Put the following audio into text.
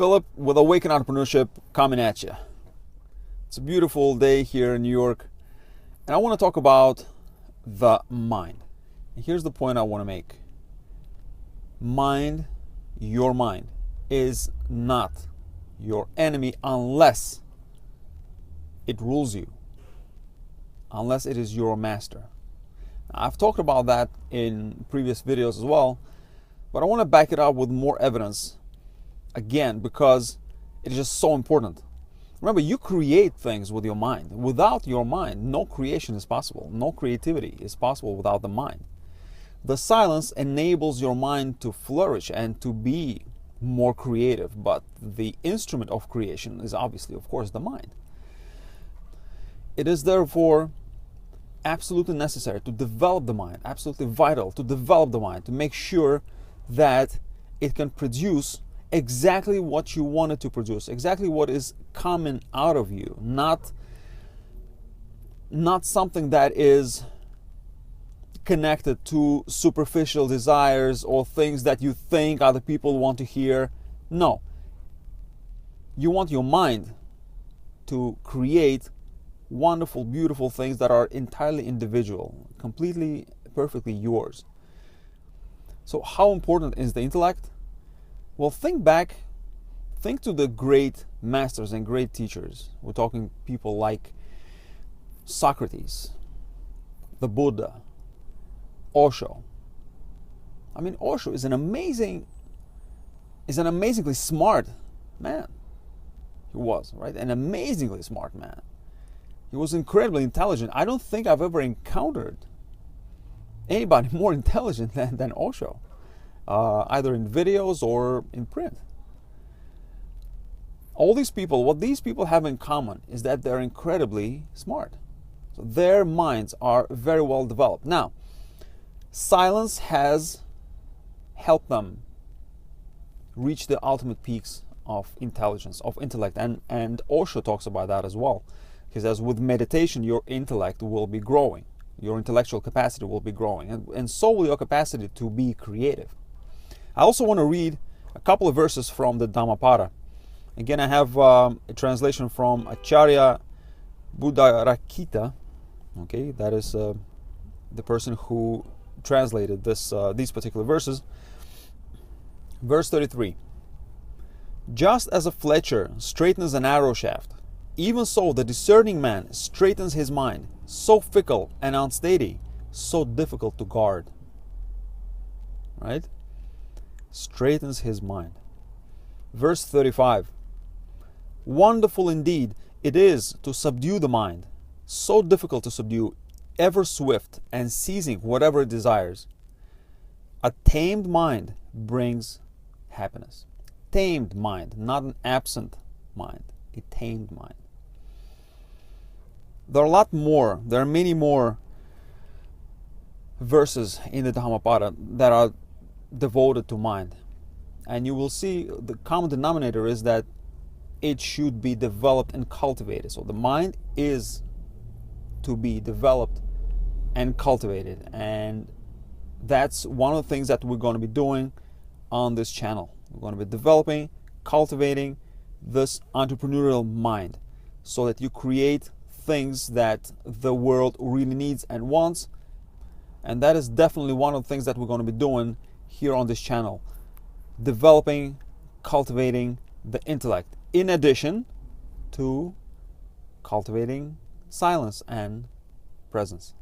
Philip with Awaken Entrepreneurship coming at you. It's a beautiful day here in New York, and I want to talk about the mind. And here's the point I want to make. Your mind, is not your enemy unless it rules you, unless it is your master. I've talked about that in previous videos as well, but I want to back it up with more evidence again because it is just so important. Remember, you create things with your mind. Without your mind, no creation is possible. No creativity is possible without the mind. The silence enables your mind to flourish and to be more creative, but the instrument of creation is obviously, of course, the mind. It is therefore absolutely necessary to develop the mind, absolutely vital to develop the mind, to make sure that it can produce exactly what you want it to produce, exactly what is coming out of you, not something that is connected to superficial desires or things that you think other people want to hear. No. You want your mind to create wonderful, beautiful things that are entirely individual, completely, perfectly yours. So how important is the intellect? Well, think to the great masters and great teachers. We're talking people like Socrates, the Buddha, Osho. I mean, Osho is an amazingly smart man. He was, right? An amazingly smart man. He was incredibly intelligent. I don't think I've ever encountered anybody more intelligent than Osho, either in videos or in print. All these people, what these people have in common is that they're incredibly smart. So their minds are very well developed. Now, silence has helped them reach the ultimate peaks of intelligence, of intellect, and Osho talks about that as well. He says with meditation your intellect will be growing, your intellectual capacity will be growing, and so will your capacity to be creative. I also want to read a couple of verses from the Dhammapada. Again, I have a translation from Acharya Buddharakkhita. Okay, that is the person who translated these particular verses. Verse 33. Just as a fletcher straightens an arrow shaft, even so the discerning man straightens his mind, so fickle and unsteady, so difficult to guard. Right? Straightens his mind. Verse 35. Wonderful indeed it is to subdue the mind, so difficult to subdue, ever swift and seizing whatever it desires. A tamed mind brings happiness. Tamed mind, not an absent mind, a tamed mind. There are many more verses in the Dhammapada that are devoted to mind. And you will see the common denominator is that it should be developed and cultivated. So the mind is to be developed and cultivated. And that's one of the things that we're going to be doing on this channel. We're going to be developing, cultivating this entrepreneurial mind so that you create things that the world really needs and wants. And that is definitely one of the things that we're going to be doing here on this channel. Developing, cultivating the intellect, in addition to cultivating silence and presence.